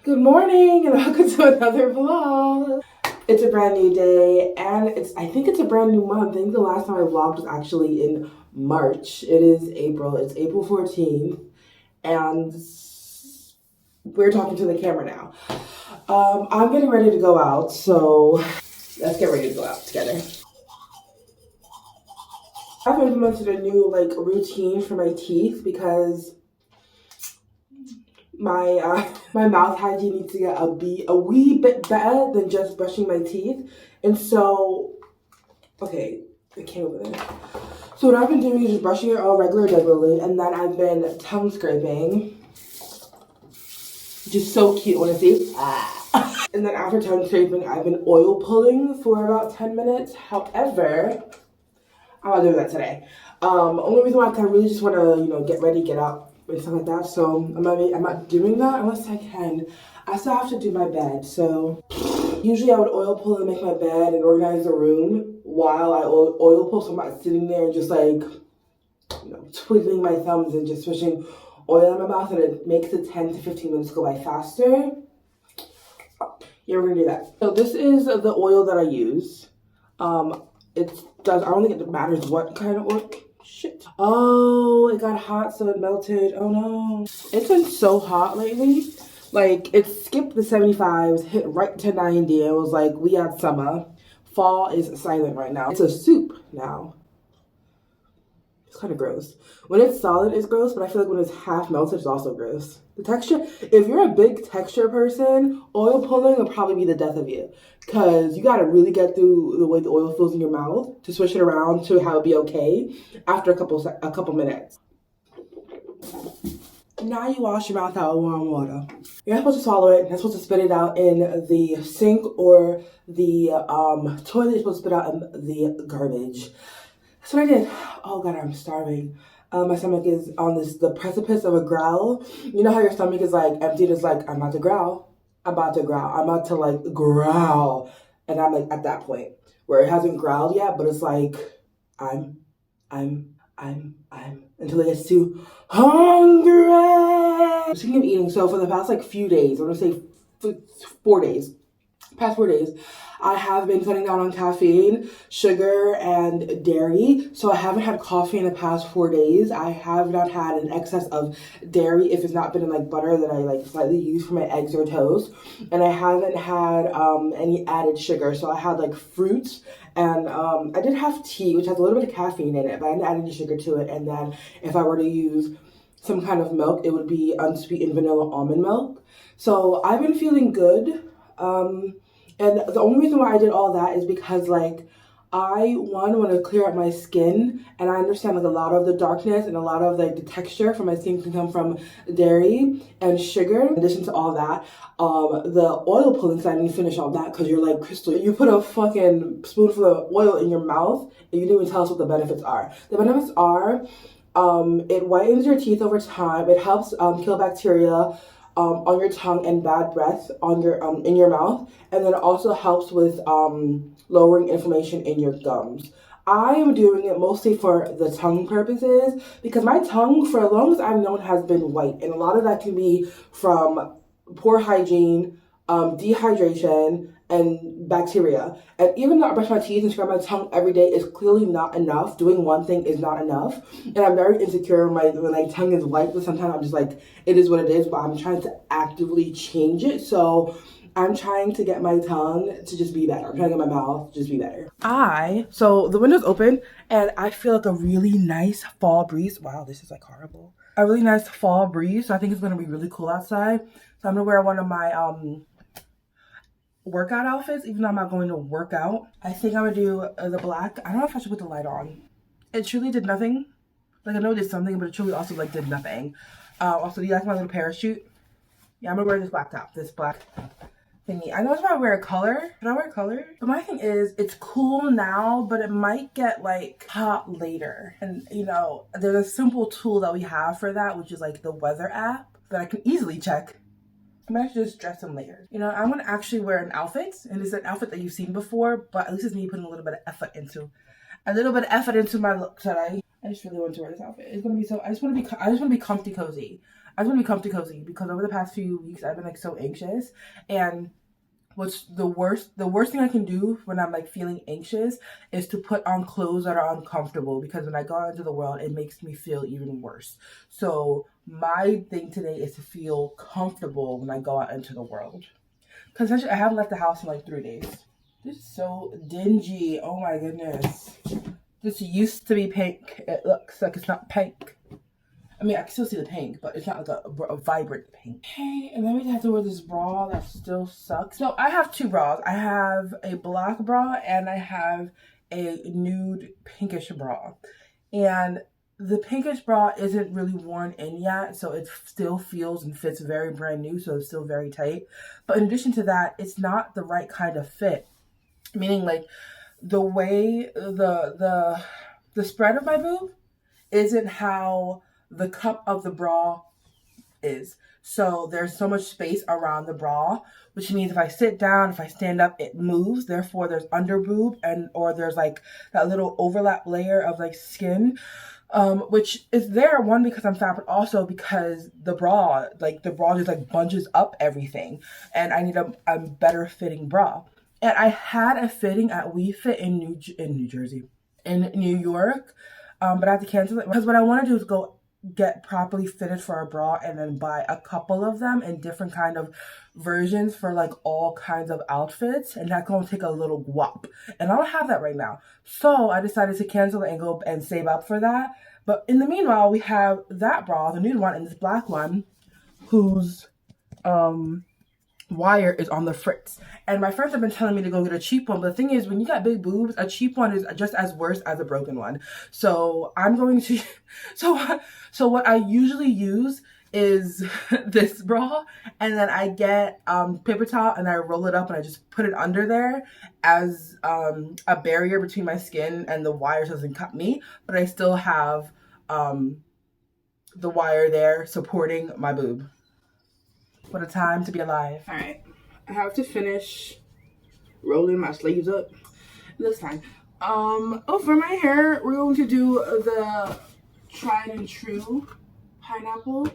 Good morning and welcome to another vlog. It's a brand new day and I think it's a brand new month. I think the last time I vlogged was actually in March. It is April. It's April 14th and we're talking to the camera now. I'm getting ready to go out, so let's get ready to go out together. I've implemented a new routine for my teeth because my mouth hygiene needs to get a wee bit better than just brushing my teeth. And so, okay, it came over there. So what I've been doing is just brushing it all regularly, and then I've been tongue scraping, which is so cute. Want to see? And then after tongue scraping, I've been oil pulling for about 10 minutes. However, I'm not doing that today. Only reason why I really just want to, get ready, get out, and stuff like that. So I'm not doing that unless I can. I still have to do my bed. So usually I would oil pull and make my bed and organize the room while I oil pull. So I'm not sitting there and just twiddling my thumbs and just swishing oil in my mouth, and it makes the 10 to 15 minutes go by faster. Yeah, we're gonna do that. So this is the oil that I use. I don't think it matters what kind of oil. Shit. Oh, it got hot, so it melted. Oh no. It's been so hot lately. Like, it skipped the 75s, hit right to 90. It was like, we had summer. Fall is silent right now. It's a soup now. It's kind of gross. When it's solid, it's gross, but I feel like when it's half melted, it's also gross. The texture, if you're a big texture person, oil pulling will probably be the death of you. Because you got to really get through the way the oil feels in your mouth to swish it around to have it be okay after a couple minutes. Now you wash your mouth out with warm water. You're not supposed to swallow it. You're not supposed to spit it out in the sink or the toilet. You're supposed to spit out in the garbage. That's what I did. Oh God, I'm starving. My stomach is on the precipice of a growl. You know how your stomach is like empty? It's like, I'm about to growl. I'm about to growl. I'm about to growl. And I'm like at that point where it hasn't growled yet, but it's like, I'm until it gets too hungry. Speaking of eating, so for the past few days, I'm gonna say 4 days, past 4 days, I have been cutting down on caffeine, sugar, and dairy. So I haven't had coffee in the past 4 days. I have not had an excess of dairy if it's not been in butter that I slightly use for my eggs or toast. And I haven't had any added sugar. So I had fruits, and I did have tea, which has a little bit of caffeine in it, but I didn't add any sugar to it. And then if I were to use some kind of milk, it would be unsweetened vanilla almond milk. So I've been feeling good. And the only reason why I did all that is because I want to clear up my skin, and I understand a lot of the darkness and a lot of the texture from my skin can come from dairy and sugar. In addition to all that, the oil pulling side, I didn't finish all that because you're Crystal, you put a fucking spoonful of oil in your mouth and you didn't even tell us what the benefits are. The benefits are, it whitens your teeth over time. It helps kill bacteria on your tongue and bad breath on your in your mouth, and then it also helps with lowering inflammation in your gums. I am doing it mostly for the tongue purposes because my tongue, for as long as I've known, has been white, and a lot of that can be from poor hygiene, dehydration, and bacteria. And even though I brush my teeth and scrub my tongue every day is clearly not enough. Doing one thing is not enough. And I'm very insecure when my tongue is white, but sometimes I'm just it is what it is, but I'm trying to actively change it. So I'm trying to get my tongue to just be better. I'm trying to get my mouth to just be better. So the window's open and I feel a really nice fall breeze. Wow, this is horrible. A really nice fall breeze. So I think it's going to be really cool outside. So I'm going to wear one of my workout outfits, even though I'm not going to work out. I think I'm gonna do the black. I don't know if I should put the light on. It truly did nothing. I know it did something, but it truly also did nothing. Also, do you like my little parachute? Yeah, I'm gonna wear this black top, this black thingy. I know if I wear a color. Should I wear a color? But my thing is, it's cool now, but it might get hot later. And there's a simple tool that we have for that, which is the weather app that I can easily check. I'm actually just dress in layers. I'm gonna actually wear an outfit, and it's an outfit that you've seen before, but at least it's me putting a little bit of effort into my look today. I just really want to wear this outfit. It's gonna be so. I just want to be comfy, cozy. I just want to be comfy cozy because over the past few weeks I've been like so anxious. And what's the worst thing I can do when I'm like feeling anxious is to put on clothes that are uncomfortable, because when I go out into the world it makes me feel even worse. So my thing today is to feel comfortable when I go out into the world, because I haven't left the house in like 3 days. This is so dingy. Oh my goodness. This used to be pink. It looks like it's not pink. I mean, I can still see the pink, but it's not like a vibrant pink. Okay, and then we have to wear this bra that still sucks. So I have two bras. I have a black bra and I have a nude pinkish bra. And the pinkish bra isn't really worn in yet, so it still feels and fits very brand new, so it's still very tight. But in addition to that, it's not the right kind of fit. Meaning, like, the way the spread of my boob isn't how the cup of the bra is. So there's so much space around the bra, which means if I sit down, if I stand up, it moves. Therefore, there's under boob or there's like that little overlap layer of like skin, which is there, one, because I'm fat, but also because the bra just like bunches up everything, and I need a better fitting bra. And I had a fitting at We Fit in New York, but I had to cancel it because what I want to do is go get properly fitted for a bra and then buy a couple of them in different kind of versions for like all kinds of outfits, and that's gonna take a little guap, and I don't have that right now, so I decided to cancel it and go and save up for that. But in the meanwhile, we have that bra, the nude one, and this black one whose wire is on the fritz. And my friends have been telling me to go get a cheap one, but the thing is, when you got big boobs, a cheap one is just as worse as a broken one. So I'm going to so what I usually use is this bra, and then I get paper towel and I roll it up and I just put it under there as a barrier between my skin and the wire, so it doesn't cut me, but I still have the wire there supporting my boob. What a time to be alive. All right, I have to finish rolling my sleeves up. This time. For my hair, we're going to do the tried and true pineapple.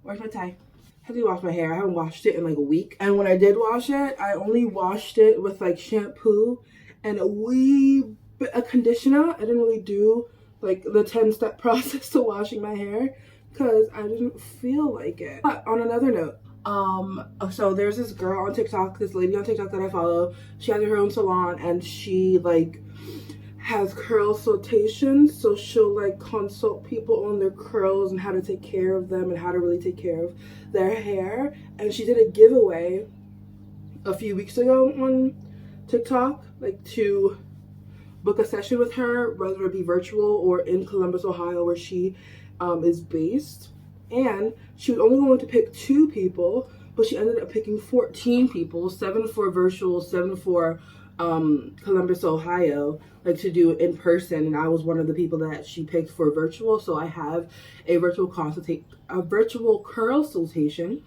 Where's my tie? I have to wash my hair. I haven't washed it in like a week. And when I did wash it, I only washed it with like shampoo and a wee bit of conditioner. I didn't really do like the 10-step process to washing my hair because I didn't feel like it. But on another note, so there's this girl on TikTok, this lady on TikTok that I follow. She has her own salon and she like has curl consultations, so she'll like consult people on their curls and how to take care of them and how to really take care of their hair. And she did a giveaway a few weeks ago on TikTok, like to book a session with her, whether it be virtual or in Columbus, Ohio, where she is based. And she was only going to pick 2 people, but she ended up picking 14 people, 7 for virtual, 7 for Columbus, Ohio, like to do in person. And I was one of the people that she picked for virtual, so I have a virtual curl consultation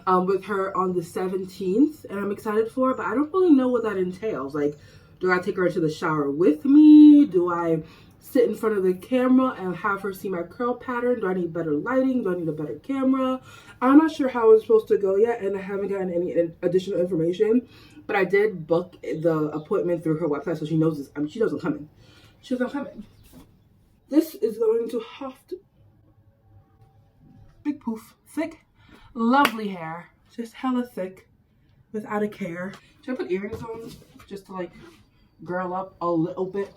with her on the 17th, and I'm excited for it, but I don't really know what that entails. Like, do I take her into the shower with me? Do I sit in front of the camera and have her see my curl pattern? Do I need better lighting? Do I need a better camera? I'm not sure how it's supposed to go yet, and I haven't gotten any additional information, but I did book the appointment through her website, so she knows this. I mean, she knows I'm coming. She knows I'm coming. This is going to have to... Big poof. Thick, lovely hair. Just hella thick, without a care. Should I put earrings on just to like girl up a little bit?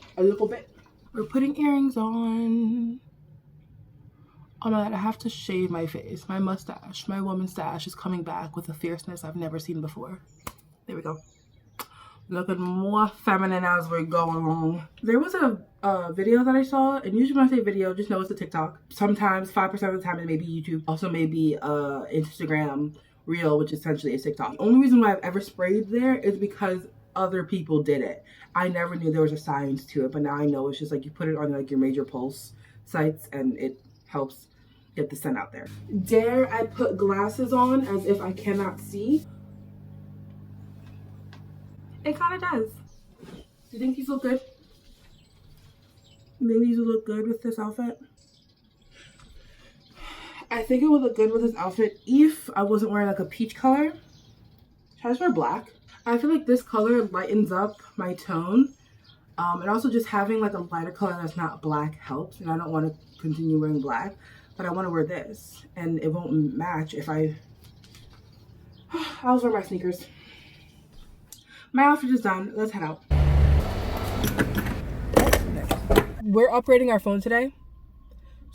We're putting earrings on. Oh my god, I have to shave my face. My mustache, my woman stash is coming back with a fierceness I've never seen before. There we go. Looking more feminine as we're going along. There was a video that I saw, and usually when I say video, just know it's a TikTok. Sometimes 5% of the time it may be YouTube. Also maybe Instagram Reel, which essentially is TikTok. The only reason why I've ever sprayed there is because other people did it. I never knew there was a science to it, but now I know it's just like you put it on like your major pulse sites and it helps get the scent out there. Dare I put glasses on as if I cannot see? It kind of does. Do you think these look good? You think these will look good with this outfit? I think it would look good with this outfit if I wasn't wearing like a peach color. Should I just wear black? I feel like this color lightens up my tone. And also just having like a lighter color that's not black helps. And I don't want to continue wearing black, but I want to wear this. And it won't match if I'll wear my sneakers. My outfit is done. Let's head out. We're upgrading our phone today.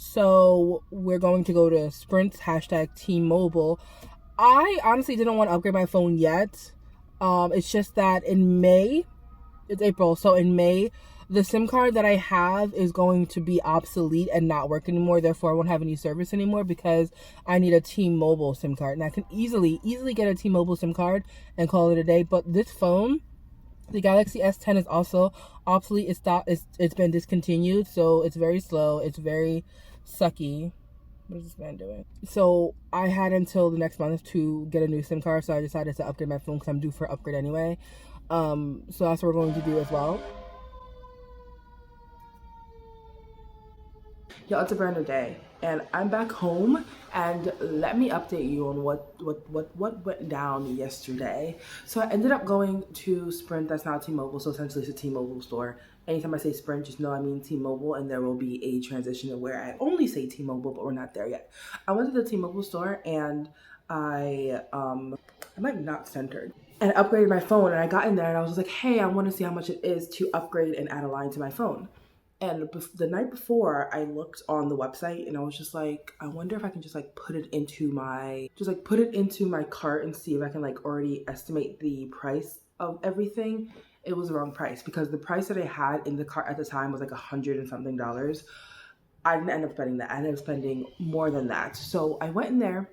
So we're going to go to Sprint, hashtag T-Mobile. I honestly didn't want to upgrade my phone yet. It's just that in May, it's April, so in May, the SIM card that I have is going to be obsolete and not work anymore. Therefore, I won't have any service anymore because I need a T-Mobile SIM card. And I can easily get a T-Mobile SIM card and call it a day. But this phone, the Galaxy S10, is also obsolete. It's been discontinued, so it's very slow. It's very sucky. What is this man doing? So I had until the next month to get a new SIM card, so I decided to upgrade my phone because I'm due for an upgrade anyway. So that's what we're going to do as well. Y'all, it's a brand new day, and I'm back home, and let me update you on what went down yesterday. So I ended up going to Sprint, that's now T-Mobile, so essentially it's a T-Mobile store. Anytime I say Sprint, just know I mean T-Mobile, and there will be a transition where I only say T-Mobile, but we're not there yet. I went to the T-Mobile store, and I'm like not centered. And I upgraded my phone, and I got in there, and I was like, hey, I want to see how much it is to upgrade and add a line to my phone. And the night before, I looked on the website, and I was just like, I wonder if I can just like put it into my cart and see if I can like already estimate the price of everything. It was the wrong price because the price that I had in the cart at the time was like $100 and something. I didn't end up spending that. I ended up spending more than that. So I went in there,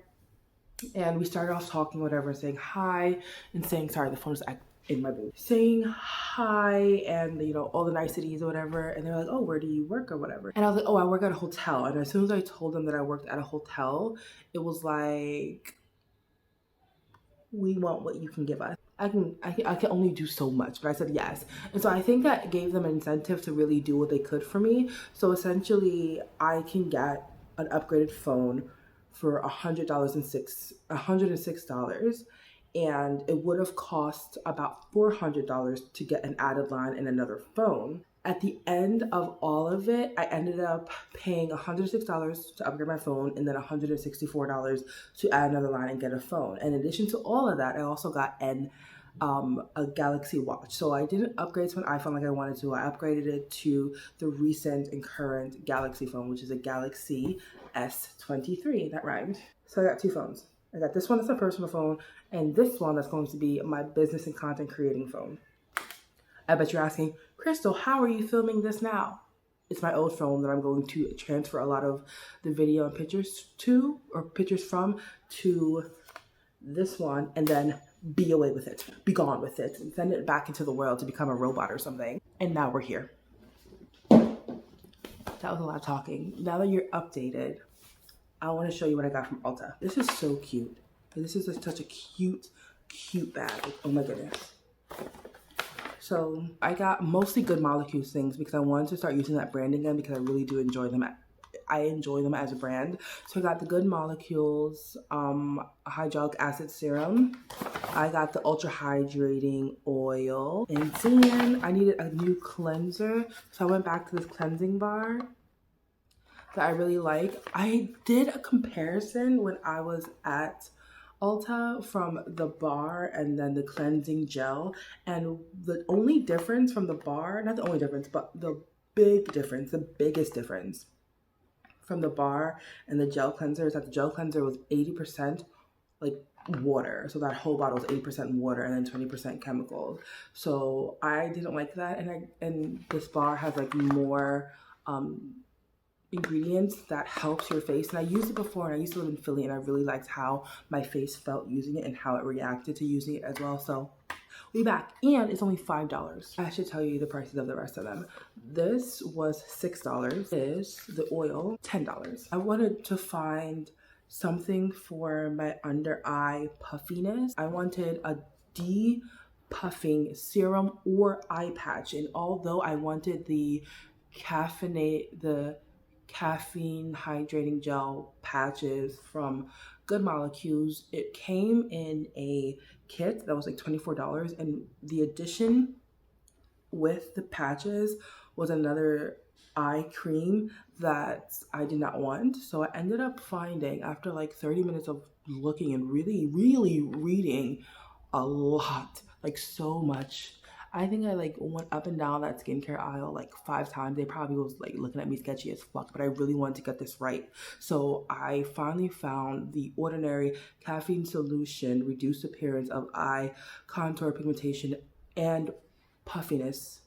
and we started off talking, whatever, saying hi and saying, sorry, the phone is in my booth, saying hi and, you know, all the niceties or whatever. And they're like, oh, where do you work or whatever? And I was like, oh, I work at a hotel. And as soon as I told them that I worked at a hotel, it was like, we want what you can give us. I can only do so much, but I said yes. And so I think that gave them an incentive to really do what they could for me. So essentially, I can get an upgraded phone for $106, and it would have cost about $400 to get an added line and another phone. At the end of all of it, I ended up paying $106 to upgrade my phone and then $164 to add another line and get a phone. In addition to all of that, I also got a Galaxy Watch. So I didn't upgrade to an iPhone like I wanted to. I upgraded it to the recent and current Galaxy phone, which is a Galaxy S23. That rhymed. So I got two phones. I got this one that's a personal phone, and this one that's going to be my business and content creating phone. I bet you're asking, Crystal, how are you filming this now? It's my old phone that I'm going to transfer a lot of the video and pictures from to this one, and then be away with it, be gone with it, and send it back into the world to become a robot or something. And now we're here. That was a lot of talking. Now that you're updated, I want to show you what I got from Ulta. This is so cute. This is such a cute bag. Oh my goodness. So I got mostly Good Molecules things because I wanted to start using that brand again because I really do enjoy them. I enjoy them as a brand. So I got the Good Molecules hyaluronic acid serum. I got the ultra hydrating oil. And then I needed a new cleanser. So I went back to this cleansing bar that I really like. I did a comparison when I was at Ulta from the bar and then the cleansing gel. And the only difference from the bar, not the only difference, but the biggest difference from the bar and the gel cleanser is that the gel cleanser was 80% like water. So that whole bottle was 80% water and then 20% chemicals. So I didn't like that. And this bar has like more ingredients that helps your face, and I used it before, and I used to live in Philly, and I really liked how my face felt using it and how it reacted to using it as well. So we back, and it's only $5. I should tell you the prices of the rest of them. This was $6. Is the oil $10. I wanted to find something for my under eye puffiness. I wanted a de-puffing serum or eye patch, and although I wanted the caffeine hydrating gel patches from Good Molecules. It came in a kit that was like $24, and the addition with the patches was another eye cream that I did not want. So I ended up finding, after like 30 minutes of looking and really reading a lot, like so much. I think I like went up and down that skincare aisle like 5 times. They probably was like looking at me sketchy as fuck, but I really wanted to get this right. So I finally found the Ordinary Caffeine Solution Reduced Appearance of Eye Contour Pigmentation and Puffiness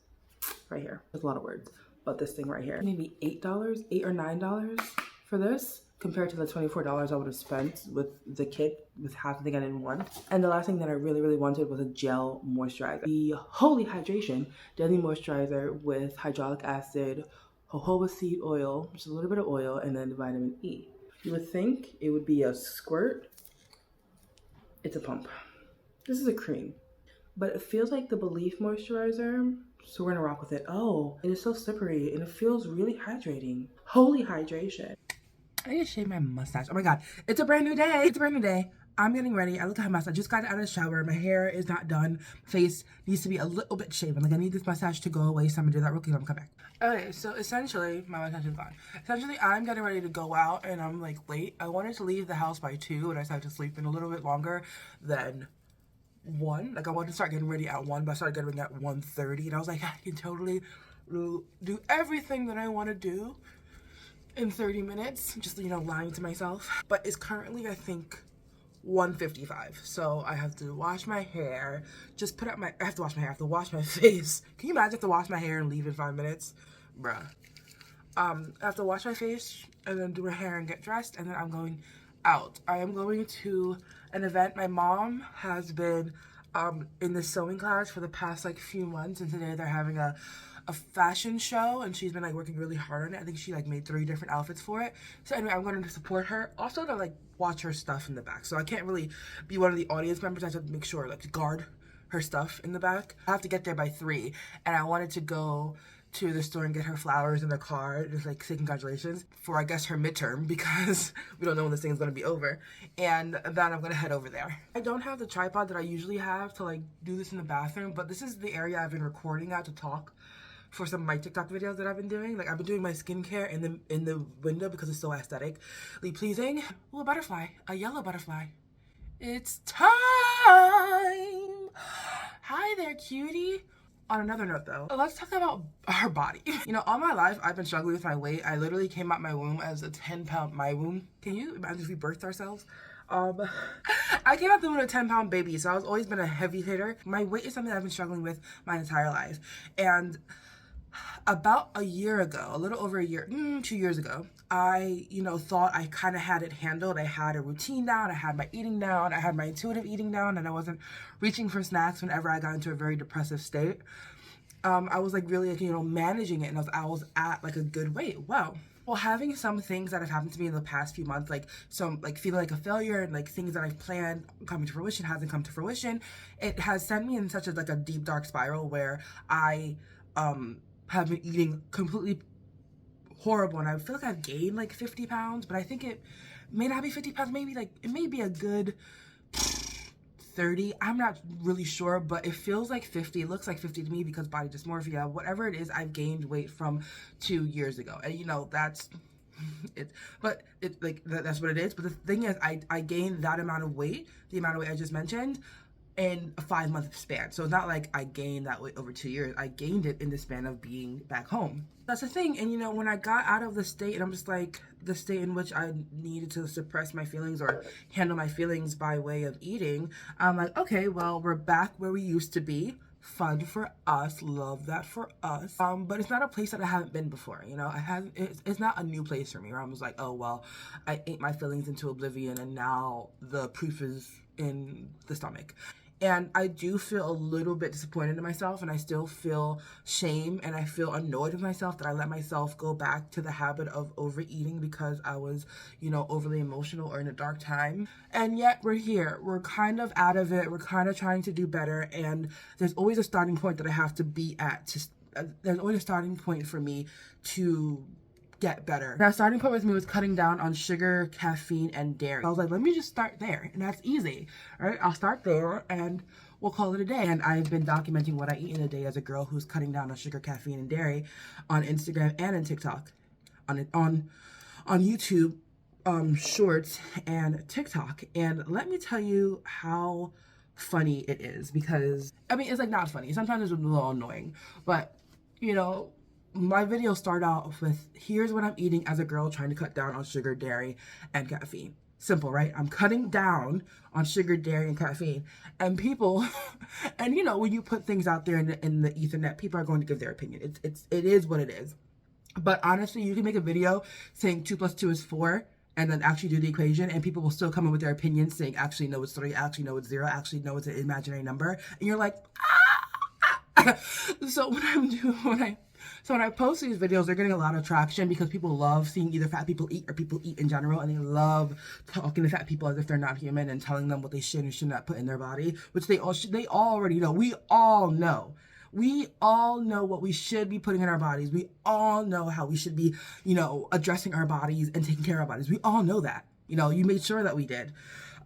right here. There's a lot of words, but this thing right here. Maybe $8, $8 or $9 for this, compared to the $24 I would have spent with the kit with half the thing in one. And the last thing that I really wanted was a gel moisturizer. The Holy Hydration Daily Moisturizer with hyaluronic acid, jojoba seed oil, just a little bit of oil, and then vitamin E. You would think it would be a squirt. It's a pump. This is a cream, but it feels like the Belief moisturizer, so we're gonna rock with it. Oh, it is so slippery and it feels really hydrating. Holy Hydration. I need to shave my mustache. Oh my god, it's a brand new day. It's a brand new day. I'm getting ready. I look at my mustache. I just got out of the shower. My hair is not done. My face needs to be a little bit shaven. Like, I need this mustache to go away, so I'm gonna do that real quick. I'm gonna come back. Okay, so essentially, my mustache is gone. Essentially, I'm getting ready to go out and I'm like late. I wanted to leave the house by 2 and I decided to sleep in a little bit longer than 1. Like, I wanted to start getting ready at 1, but I started getting ready at 1:30, and I was like, I can totally do everything that I want to do in 30 minutes, just, you know, lying to myself. But it's currently, I think, 1:55, so I have to wash my hair, just put up my, I have to wash my hair, I have to wash my face. Can you imagine I have to wash my hair and leave in 5 minutes? Bruh. I have to wash my face and then do my hair and get dressed, and then I'm going out. I am going to an event. My mom has been in the sewing class for the past like few months, and today they're having a fashion show, and she's been like working really hard on it. I think she like made 3 different outfits for it. So anyway, I'm going to support her, also to like watch her stuff in the back. So I can't really be one of the audience members. I have to make sure like to guard her stuff in the back. I have to get there by 3, and I wanted to go to the store and get her flowers in the car, just like say congratulations for, I guess, her midterm, because we don't know when this thing is going to be over. And then I'm going to head over there. I don't have the tripod that I usually have to like do this in the bathroom, but this is the area I've been recording at to talk for some of my TikTok videos that I've been doing. Like, I've been doing my skincare in the window because it's so aesthetically pleasing. Ooh, a butterfly, a yellow butterfly. It's time. Hi there, cutie. On another note though, let's talk about our body. You know, all my life I've been struggling with my weight. I literally came out my womb as a 10-pound, my womb. Can you imagine if we birthed ourselves? I came out the womb with a 10-pound baby, so I've always been a heavy hitter. My weight is something I've been struggling with my entire life. And about a year ago, a little over a year, 2 years ago, I, you know, thought I kind of had it handled. I had a routine down, I had my eating down, I had my intuitive eating down, and I wasn't reaching for snacks whenever I got into a very depressive state. I was like really, you know, managing it, and I was at like a good weight. Well, having some things that have happened to me in the past few months, like some like feeling like a failure, and like things that I've planned coming to fruition hasn't come to fruition, it has sent me in such a like a deep dark spiral where I have been eating completely horrible, and I feel like I've gained like 50 pounds, but I think it may not be 50 pounds, maybe like it may be a good 30. I'm not really sure, but it feels like 50. It looks like 50 to me because body dysmorphia, whatever it is. I've gained weight from 2 years ago, and you know that's it. But it like that's what it is. But the thing is, I gained that amount of weight, the amount of weight I just mentioned, in a 5-month span. So it's not like I gained that weight over 2 years. I gained it in the span of being back home. That's the thing. And you know, when I got out of the state, and I'm just like the state in which I needed to suppress my feelings or handle my feelings by way of eating, I'm like, okay, well, we're back where we used to be. Fun for us, love that for us. But it's not a place that I haven't been before. You know, it's not a new place for me where I'm just like, oh well, I ate my feelings into oblivion, and now the proof is in the stomach. And I do feel a little bit disappointed in myself, and I still feel shame, and I feel annoyed with myself that I let myself go back to the habit of overeating because I was, you know, overly emotional or in a dark time. And yet we're here. We're kind of out of it. We're kind of trying to do better, and there's always a starting point that I have to be at. There's always a starting point for me to get better. Now, starting point with me was cutting down on sugar, caffeine, and dairy. I was like, let me just start there, and that's easy. All right, I'll start there, and we'll call it a day. And I've been documenting what I eat in a day as a girl who's cutting down on sugar, caffeine, and dairy on Instagram and on TikTok, on YouTube, Shorts and TikTok. And let me tell you how funny it is, because I mean, it's like not funny. Sometimes it's a little annoying, but you know, my videos start out with, here's what I'm eating as a girl trying to cut down on sugar, dairy, and caffeine. Simple, right? I'm cutting down on sugar, dairy, and caffeine. And people, and you know, when you put things out there in the ethernet, people are going to give their opinion. It is what it is. But honestly, you can make a video saying 2 + 2 is 4, and then actually do the equation, and people will still come in with their opinions saying, actually, no, it's 3, actually, no, it's 0, actually, no, it's an imaginary number. And you're like, ah! So when I post these videos, they're getting a lot of traction because people love seeing either fat people eat or people eat in general, and they love talking to fat people as if they're not human and telling them what they should and should not put in their body, which they already know. We all know. We all know what we should be putting in our bodies. We all know how we should be, you know, addressing our bodies and taking care of our bodies. We all know that. You know, you made sure that we did.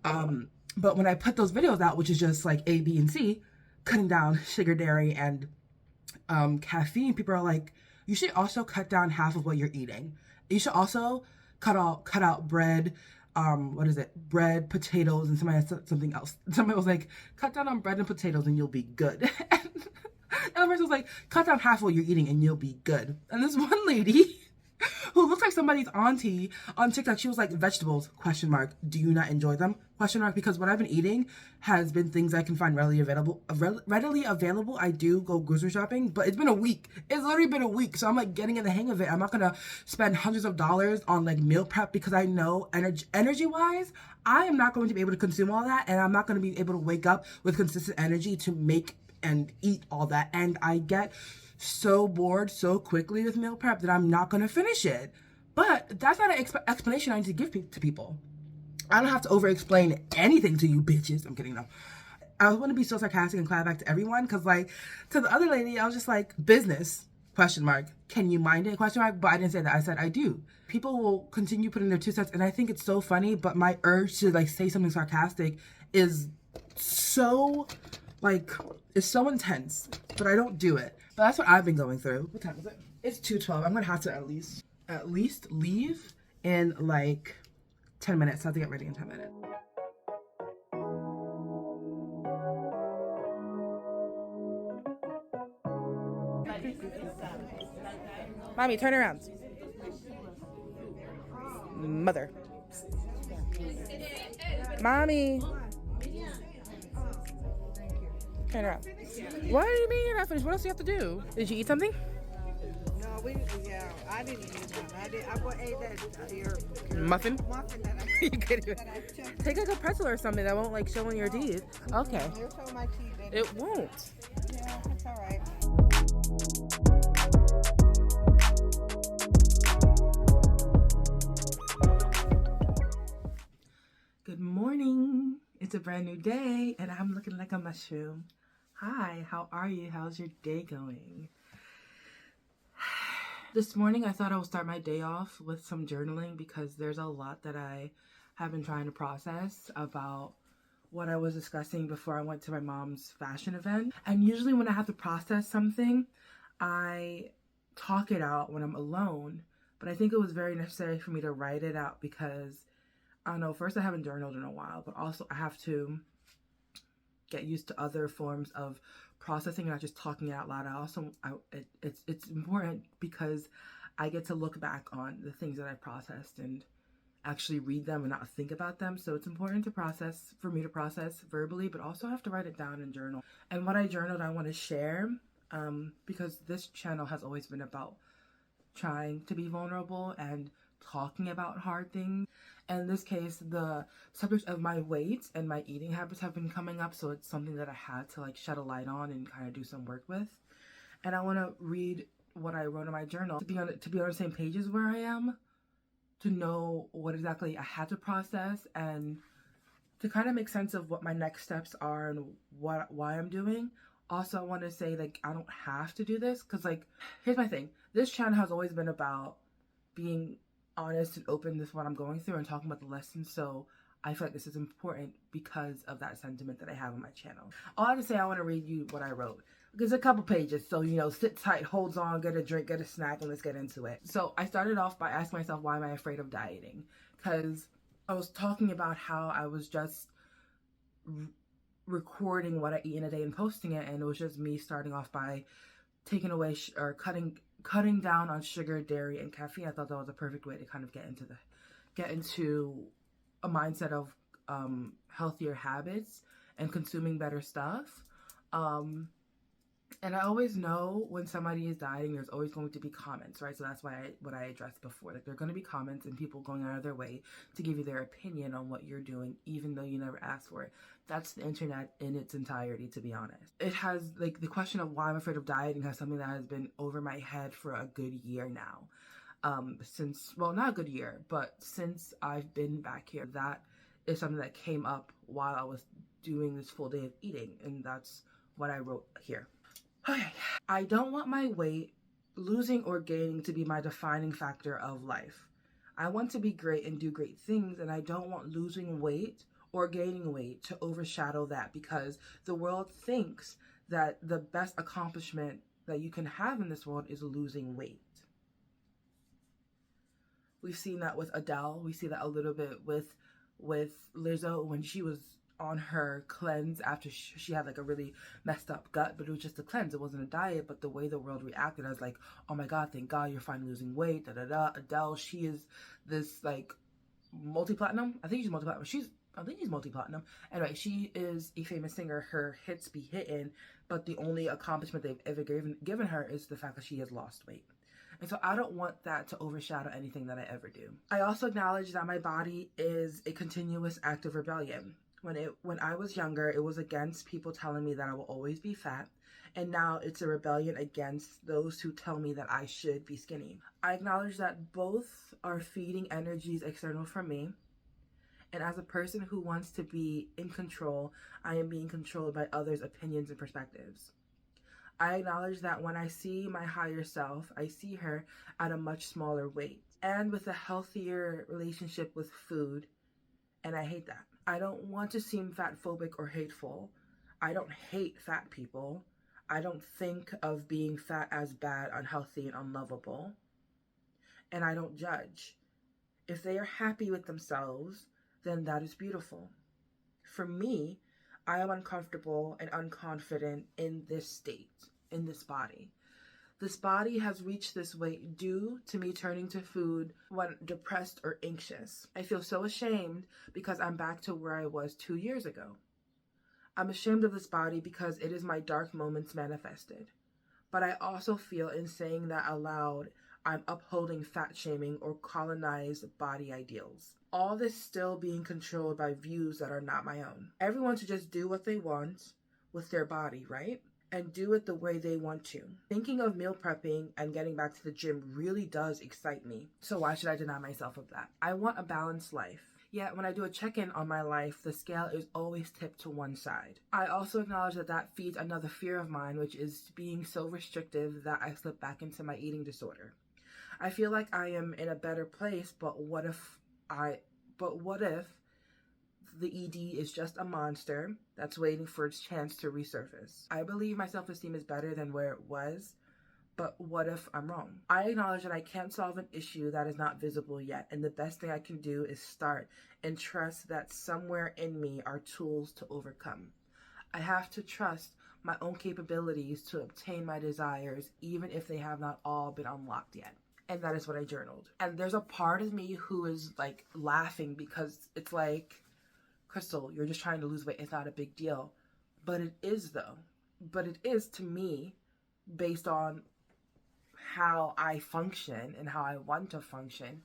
But when I put those videos out, which is just like A, B, and C, cutting down sugar, dairy, and caffeine, people are like, you should also cut down half of what you're eating. You should also cut out bread, bread, potatoes, and somebody said something else. Somebody was like, cut down on bread and potatoes and you'll be good. And the person was like, cut down half what you're eating and you'll be good. And this one lady who looks like somebody's auntie on TikTok, she was like, vegetables, ? Do you not enjoy them? ? Because what I've been eating has been things I can find readily available. I do go grocery shopping, but it's been a week. It's literally been a week. So I'm like getting in the hang of it. I'm not gonna spend hundreds of dollars on like meal prep, because I know energy wise, I am not going to be able to consume all that. And I'm not going to be able to wake up with consistent energy to make and eat all that. And I get so bored so quickly with meal prep that I'm not going to finish it. But that's not an explanation I need to give to people. I don't have to over explain anything to you bitches. I'm kidding, no. I want to be so sarcastic and clap back to everyone, because like to the other lady, I was just like, business, ? Can you mind it? But I didn't say that. I said I do. People will continue putting their 2 cents, and I think it's so funny, but my urge to like say something sarcastic is so like, it's so intense, but I don't do it. But that's what I've been going through. What time is it? It's 2:12. I'm gonna have to at least leave in like 10 minutes. So I have to get ready in 10 minutes. Mommy, turn around. Mother. Mommy. Turn around. What do you mean you're not finished? What else do you have to do? Did you eat something? No, I didn't eat none. I ate that your muffin. Muffin that I You could that I took. take like a pretzel or something that won't like show in your teeth. Okay. It'll show my teeth. It won't. Yeah, it's all right. Good morning. It's a brand new day and I'm looking like a mushroom. Hi, how are you? How's your day going? This morning I thought I would start my day off with some journaling, because there's a lot that I have been trying to process about what I was discussing before I went to my mom's fashion event. And usually when I have to process something, I talk it out when I'm alone. But I think it was very necessary for me to write it out, because I don't know, first I haven't journaled in a while, but also I have to get used to other forms of processing, not just talking it out loud. It's important because I get to look back on the things that I processed and actually read them and not think about them. So it's important to process, for me to process verbally, but also I have to write it down and journal. And what I journaled, I want to share, because this channel has always been about trying to be vulnerable and talking about hard things. And in this case, the subject of my weight and my eating habits have been coming up, so it's something that I had to like shed a light on and kind of do some work with. And I want to read what I wrote in my journal to be on the same page as where I am, to know what exactly I had to process, and to kind of make sense of what my next steps are and why I'm doing. Also, I want to say, like, I don't have to do this, because like, here's my thing. This channel has always been about being honest and open with what I'm going through and talking about the lessons. So I feel like this is important because of that sentiment that I have on my channel. All I can say, I want to read you what I wrote. There's a couple pages, so, you know, sit tight, hold on, get a drink, get a snack, and let's get into it. So I started off by asking myself, why am I afraid of dieting? Because I was talking about how I was just recording what I eat in a day and posting it, and it was just me starting off by taking away or cutting down on sugar, dairy, and caffeine. I thought that was a perfect way to kind of get into a mindset of healthier habits and consuming better stuff. And I always know when somebody is dieting, there's always going to be comments, right? So that's why what I addressed before. Like, there are going to be comments and people going out of their way to give you their opinion on what you're doing, even though you never asked for it. That's the internet in its entirety, to be honest. It has, like, the question of why I'm afraid of dieting has something that has been over my head for a good year now. Well, not a good year, but since I've been back here, that is something that came up while I was doing this full day of eating, and that's what I wrote here. Okay. I don't want my weight, losing or gaining, to be my defining factor of life. I want to be great and do great things, and I don't want losing weight or gaining weight to overshadow that, because the world thinks that the best accomplishment that you can have in this world is losing weight. We've seen that with Adele. We see that a little bit with Lizzo when she was on her cleanse after she had like a really messed up gut, but it was just a cleanse. It wasn't a diet, but the way the world reacted, I was like, oh my God, thank God you're finally losing weight, da da da. Adele, she is this like multi-platinum. I think she's multi-platinum. Anyway, she is a famous singer. Her hits be hitting, but the only accomplishment they've ever given her is the fact that she has lost weight. And so I don't want that to overshadow anything that I ever do. I also acknowledge that my body is a continuous act of rebellion. When I was younger, it was against people telling me that I will always be fat. And now it's a rebellion against those who tell me that I should be skinny. I acknowledge that both are feeding energies external from me. And as a person who wants to be in control, I am being controlled by others' opinions and perspectives. I acknowledge that when I see my higher self, I see her at a much smaller weight and with a healthier relationship with food, and I hate that. I don't want to seem fat phobic or hateful. I don't hate fat people. I don't think of being fat as bad, unhealthy, and unlovable. And I don't judge. If they are happy with themselves, then that is beautiful. For me, I am uncomfortable and unconfident in this state, in this body. This body has reached this weight due to me turning to food when depressed or anxious. I feel so ashamed because I'm back to where I was 2 years ago. I'm ashamed of this body because it is my dark moments manifested. But I also feel, in saying that aloud, I'm upholding fat shaming or colonized body ideals. All this still being controlled by views that are not my own. Everyone should just do what they want with their body, right? And do it the way they want to. Thinking of meal prepping and getting back to the gym really does excite me. So why should I deny myself of that? I want a balanced life. Yet when I do a check-in on my life, the scale is always tipped to one side. I also acknowledge that feeds another fear of mine, which is being so restrictive that I slip back into my eating disorder. I feel like I am in a better place, but what if the ED is just a monster that's waiting for its chance to resurface? I believe my self-esteem is better than where it was, but what if I'm wrong? I acknowledge that I can't solve an issue that is not visible yet, and the best thing I can do is start and trust that somewhere in me are tools to overcome. I have to trust my own capabilities to obtain my desires, even if they have not all been unlocked yet. And that is what I journaled. And there's a part of me who is like laughing because it's like, Crystal, you're just trying to lose weight. It's not a big deal. But it is, though. But it is to me based on how I function and how I want to function.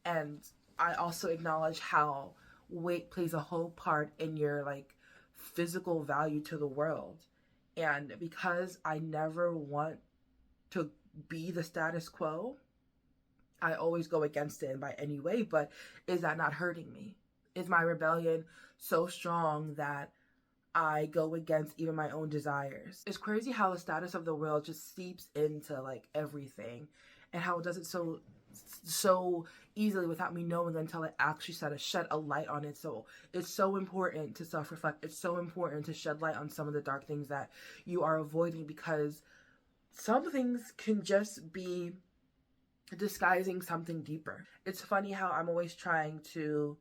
And I also acknowledge how weight plays a whole part in your like physical value to the world. And because I never want to be the status quo, I always go against it by any way. But is that not hurting me? Is my rebellion so strong that I go against even my own desires? It's crazy how the status of the world just seeps into like everything, and how it does it so so easily without me knowing until I actually shed a light on it. So it's so important to self-reflect. It's so important to shed light on some of the dark things that you are avoiding, because some things can just be disguising something deeper. It's funny how I'm always trying to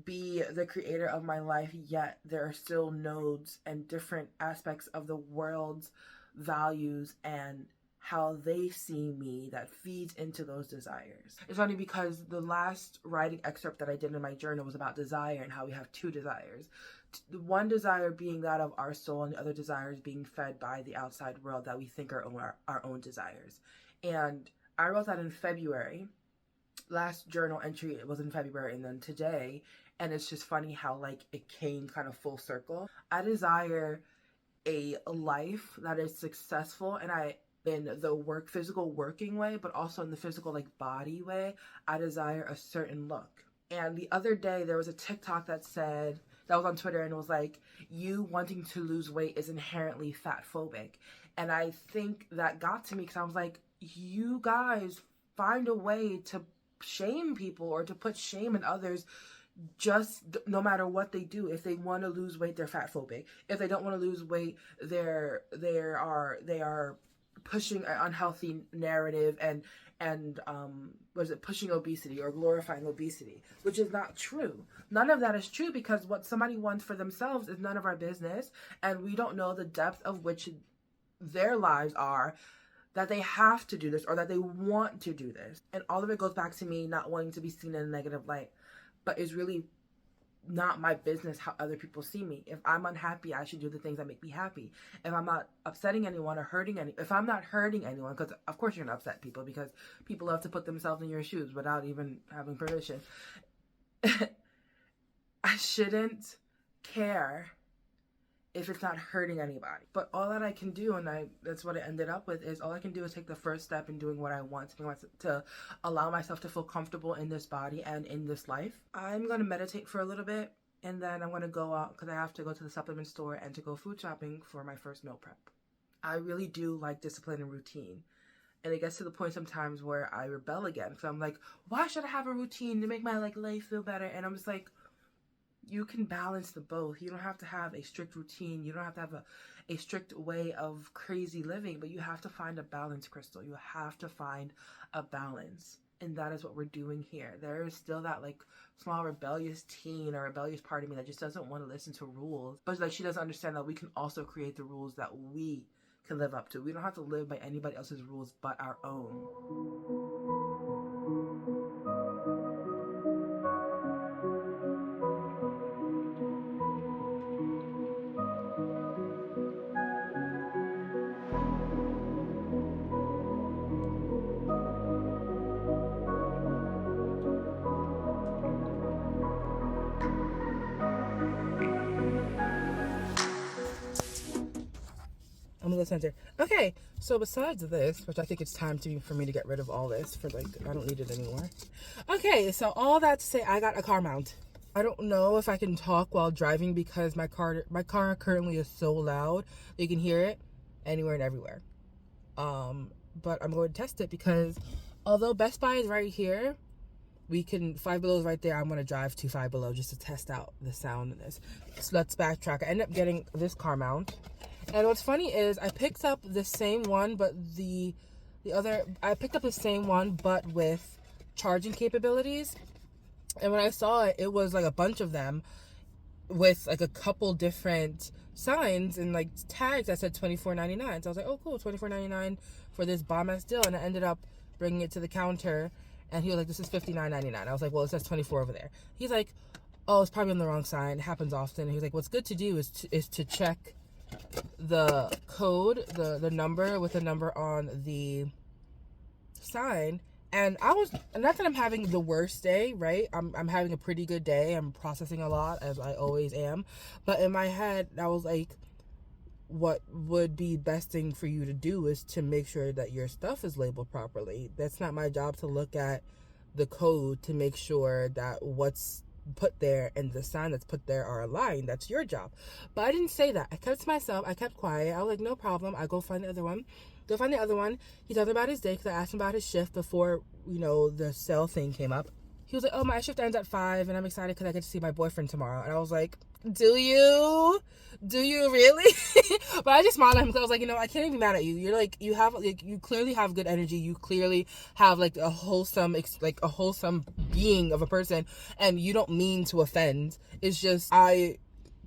be the creator of my life, yet there are still nodes and different aspects of the world's values and how they see me that feeds into those desires. It's funny because the last writing excerpt that I did in my journal was about desire and how we have two desires. The one desire being that of our soul, and the other desire is being fed by the outside world that we think are our own desires. And I wrote that in February. Last journal entry, it was in February, and then today, and it's just funny how like it came kind of full circle. I desire a life that is successful, and in the physical working way, but also in the physical like body way, I desire a certain look. And the other day there was a TikTok that was on Twitter, and it was like, you wanting to lose weight is inherently fat phobic. And I think that got to me because I was like, you guys find a way to shame people or to put shame in others, just no matter what they do. If they want to lose weight, they're fat phobic. If they don't want to lose weight, they are pushing an unhealthy narrative and pushing obesity or glorifying obesity, which is not true. None of that is true, because what somebody wants for themselves is none of our business, and we don't know the depth of which their lives are, that they have to do this or that they want to do this. And all of it goes back to me not wanting to be seen in a negative light, but it's really not my business how other people see me. If I'm unhappy, I should do the things that make me happy. If I'm not upsetting anyone or if I'm not hurting anyone, because of course you're gonna upset people, because people love to put themselves in your shoes without even having permission. I shouldn't care if it's not hurting anybody. But all that I can do, and that's what I ended up with, is all I can do is take the first step in doing what I want to allow myself to feel comfortable in this body and in this life. I'm going to meditate for a little bit, and then I'm going to go out because I have to go to the supplement store and to go food shopping for my first meal prep. I really do like discipline and routine. And it gets to the point sometimes where I rebel again. So I'm like, why should I have a routine to make my life feel better? And I'm just like, you can balance the both. You don't have to have a strict routine. You don't have to have a strict way of crazy living, but you have to find a balance, Crystal. You have to find a balance. And that is what we're doing here. There is still that like small rebellious teen or rebellious part of me that just doesn't want to listen to rules. But like she doesn't understand that we can also create the rules that we can live up to. We don't have to live by anybody else's rules but our own. I'm gonna center. Okay, so besides this, which I think it's time for me to get rid of all this, I don't need it anymore. Okay, so all that to say, I got a car mount. I don't know if I can talk while driving because my car currently is so loud that you can hear it anywhere and everywhere. But I'm going to test it because although Best Buy is right here, Five Below is right there. I'm going to drive to Five Below just to test out the sound of this. So let's backtrack. I ended up getting this car mount. And what's funny is I picked up the same one, but I picked up the same one, but with charging capabilities. And when I saw it, it was like a bunch of them with like a couple different signs and like tags that said $24.99. So I was like, oh cool, $24.99 for this bomb ass deal. And I ended up bringing it to the counter, and he was like, this is $59.99. I was like, well, it says 24 over there. He's like, oh, it's probably on the wrong sign. It happens often. And he was like, what's good to do is to check the code, the number with the number on the sign. And not that I'm having the worst day, right? I'm having a pretty good day. I'm processing a lot, as I always am. But in my head, I was like, what would be best thing for you to do is to make sure that your stuff is labeled properly. That's not my job to look at the code to make sure that what's put there and the sign that's put there are aligned. That's your job. But I didn't say that. I kept it to myself. I kept quiet. I was like, no problem. I go find the other one. He told me about his day because I asked him about his shift before, the sale thing came up. He was like, oh, my shift ends at 5 and I'm excited because I get to see my boyfriend tomorrow. And I was like, do you really? But I just smiled at him because I was like, I can't even be mad at you. You're like, you clearly have good energy. You clearly have like a wholesome being of a person, and you don't mean to offend. It's just, I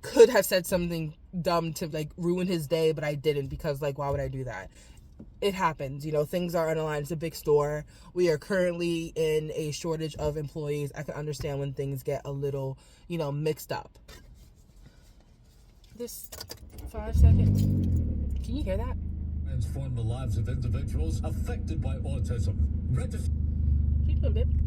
could have said something dumb to like ruin his day, but I didn't, because like, why would I do that? It happens, things are unaligned. It's a big store. We are currently in a shortage of employees. I can understand when things get a little, mixed up. This 5 seconds. Can you hear that? Transform the lives of individuals affected by autism. What are you doing, babe?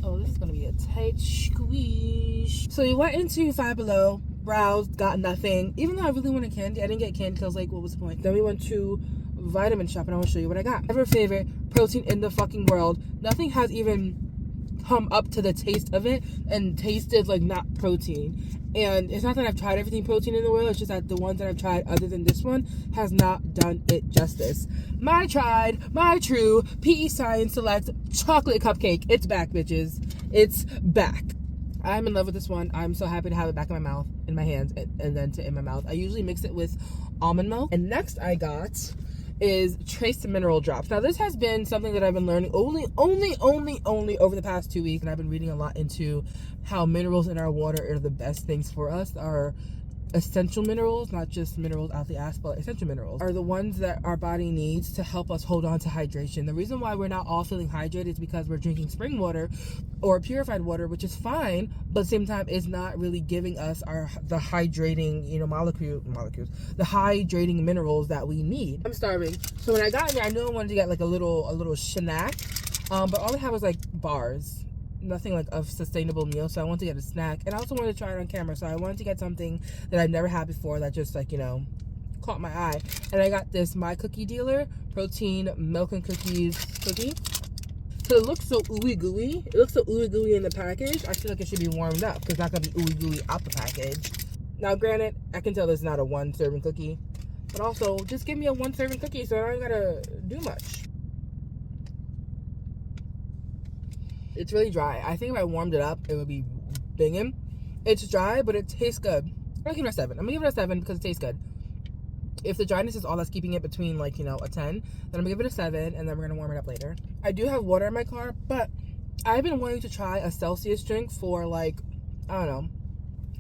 Oh, this is gonna be a tight squeeze. So we went into Five Below, browsed, got nothing. Even though I really wanted candy, I didn't get candy because I was like, what was the point? Then we went to Vitamin Shop, and I want to show you what I got. Ever favorite protein in the fucking world. Nothing has even come up to the taste of it and tasted like not protein. And it's not that I've tried everything protein in the world, it's just that the ones that I've tried other than this one has not done it justice. My true PE Science Select chocolate cupcake. It's back, bitches. It's back. I'm in love with this one. I'm so happy to have it back in my mouth, in my hands, and then in my mouth. I usually mix it with almond milk. And next I got is trace mineral drops. Now this has been something that I've been learning only over the past 2 weeks, and I've been reading a lot into how minerals in our water are the best things for us. Our essential minerals, not just minerals out the ass, but essential minerals are the ones that our body needs to help us hold on to hydration. The reason why we're not all feeling hydrated is because we're drinking spring water or purified water, which is fine, but at the same time it's not really giving us the hydrating, molecules, the hydrating minerals that we need. I'm starving. So when I got in there, I knew I wanted to get like a little snack, but all I had was like bars. Nothing like a sustainable meal, so I wanted to get a snack, and I also wanted to try it on camera. So I wanted to get something that I've never had before that just like caught my eye, and I got this My Cookie Dealer protein milk and cookies cookie. So it looks so ooey gooey. It looks so ooey gooey in the package. I feel like it should be warmed up because it's not gonna be ooey gooey out the package. Now, granted, I can tell this is not a 1 serving cookie, but also just give me a 1 serving cookie so I don't gotta do much. It's really dry. I think if I warmed it up, it would be binging. It's dry, but it tastes good. I'm gonna give it a 7. I'm gonna give it a 7 because it tastes good. If the dryness is all that's keeping it between like, a 10, then I'm gonna give it a 7, and then we're gonna warm it up later. I do have water in my car, but I've been wanting to try a Celsius drink for like, I don't know,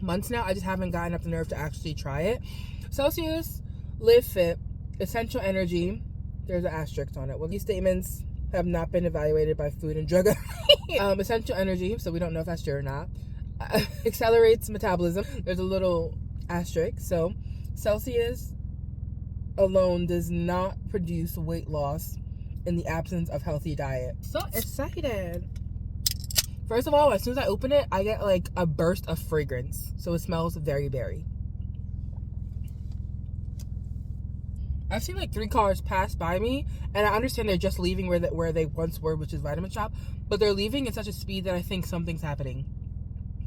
months now. I just haven't gotten up the nerve to actually try it. Celsius, Live Fit, Essential Energy. There's an asterisk on it. Well, these statements have not been evaluated by Food and Drug Essential Energy, so we don't know if that's true or not. Accelerates metabolism. There's a little asterisk. So Celsius alone does not produce weight loss in the absence of healthy diet. So excited. First of all, as soon as I open it, I get like a burst of fragrance. So it smells very berry. I've seen like 3 cars pass by me, and I understand they're just leaving where they once were, which is Vitamin Shop, but they're leaving at such a speed that I think something's happening.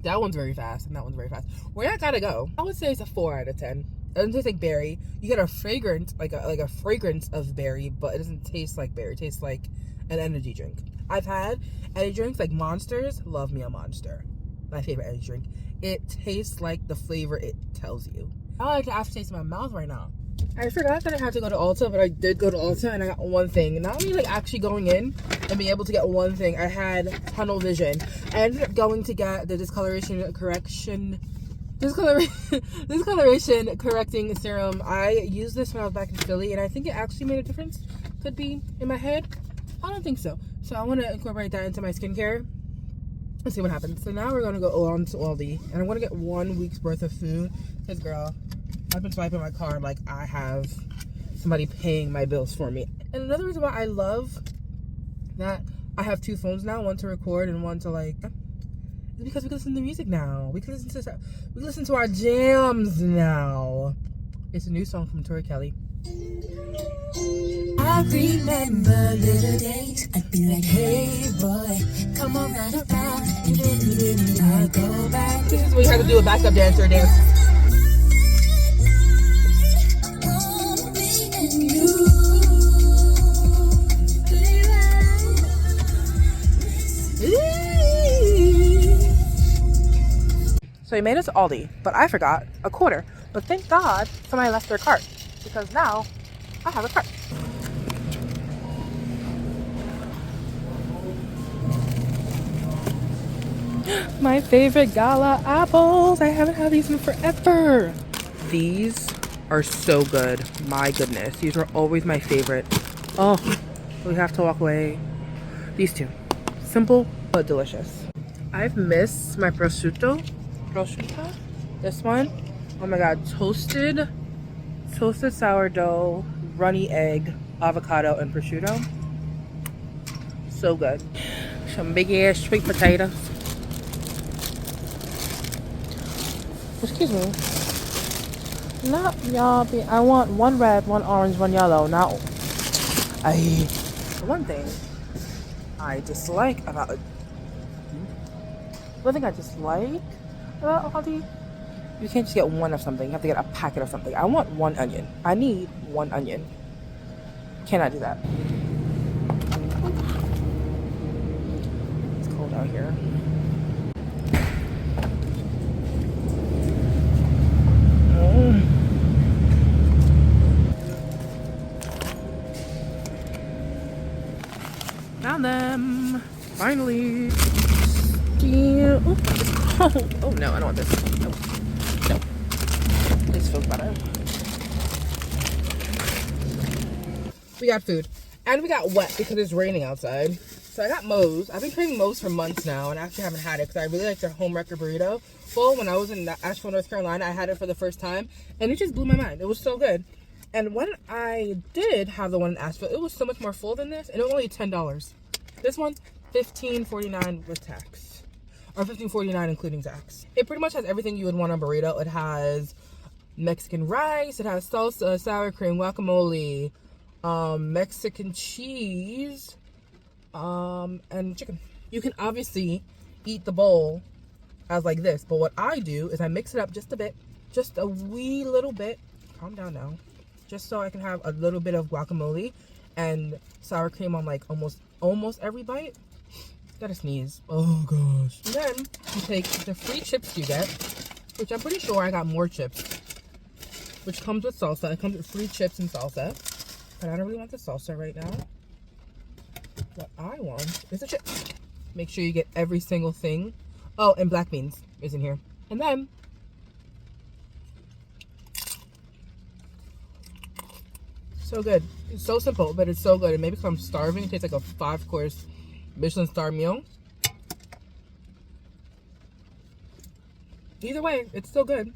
That one's very fast, and that one's very fast. Where I gotta go? I would say it's a 4 out of 10. It doesn't taste like berry. You get a fragrance, like a fragrance of berry, but it doesn't taste like berry. It tastes like an energy drink. I've had energy drinks like Monsters. Love me a Monster. My favorite energy drink. It tastes like the flavor it tells you. I like the aftertaste in my mouth right now. I forgot that I had to go to Ulta, but I did go to Ulta and I got one thing. Not only like actually going in and being able to get one thing, I had tunnel vision. I ended up going to get the discoloration correcting serum. I used this when I was back in Philly, and I think it actually made a difference. Could be in my head. I don't think so. So I want to incorporate that into my skincare. Let's see what happens. So now we're going to go on to Aldi, and I'm going to get 1 week's worth of food. Because, girl, I've been swiping my card like I have somebody paying my bills for me. And another reason why I love that I have 2 phones now, one to record and one to like, is because we can listen to music now. We can listen to our jams now. It's a new song from Tori Kelly. I remember little days. I'd be like, hey boy, come on right about. And then I go back. This is what you have to do a backup dancer dance. So we made it to Aldi, but I forgot a quarter. But thank God somebody left their cart, because now I have a cart. My favorite gala apples. I haven't had these in forever. These are so good. My goodness. These were always my favorite. Oh, we have to walk away. These two. Simple but delicious. I've missed my prosciutto. This one. Oh my god. Toasted sourdough, runny egg, avocado, and prosciutto. So good. Some big ass sweet potatoes. Excuse me. Not y'all. I want one red, one orange, one yellow. Now, one thing I dislike about Aldi, you can't just get one of something. You have to get a packet of something. I want one onion. I need one onion. Cannot do that. It's cold out here. Found them. Finally. Oh, it's cold. Oh no, I don't want this. No. This feels better. We got food. And we got wet because it's raining outside. So I got Moe's. I've been craving Moe's for months now, and I actually haven't had it because I really like their home wrecker burrito. Well, when I was in Asheville, North Carolina, I had it for the first time, and it just blew my mind. It was so good. And when I did have the one in Asheville, it was so much more full than this, and it was only $10. This one, $15.49 with tax. Or $15.49 including tax. It pretty much has everything you would want on a burrito. It has Mexican rice, it has salsa, sour cream, guacamole, Mexican cheese, and chicken. You can obviously eat the bowl as like this, but what I do is I mix it up just a bit, just a wee little bit. Calm down now. Just so I can have a little bit of guacamole and sour cream on like almost every bite. Gotta sneeze. Oh gosh. And then you take the free chips you get, which I'm pretty sure I got more chips, which comes with salsa. It comes with free chips and salsa, but I don't really want the salsa right now. What I want is a chip. Make sure you get every single thing. Oh, and black beans is in here. And then so good. It's so simple, but it's so good. And maybe because I'm starving, it tastes like a 5-course Michelin star meal. Either way, it's still good.